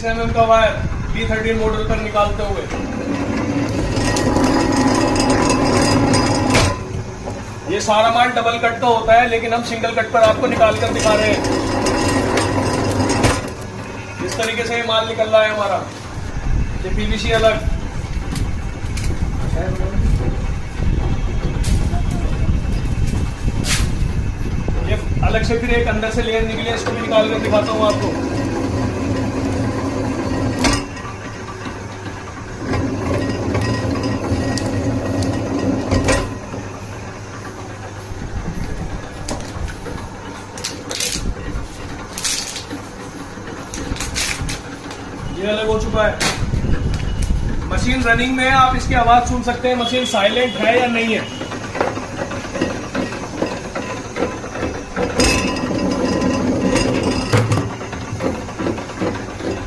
mm का wire B13 model पर निकालते हुए। ये सारा माल डबल कट तो होता है, लेकिन हम सिंगल कट पर आपको निकाल कर दिखा रहे हैं। इस तरीके से ये माल निकल रहा है हमारा। ये पीवीसी अलग, ये अलग से फिर एक अंदर से लेयर निकली है, इसको भी निकाल कर दिखाता हूँ आपको। ये अलग हो चुका है। मशीन रनिंग में है, आप इसकी आवाज सुन सकते हैं मशीन साइलेंट है या नहीं है।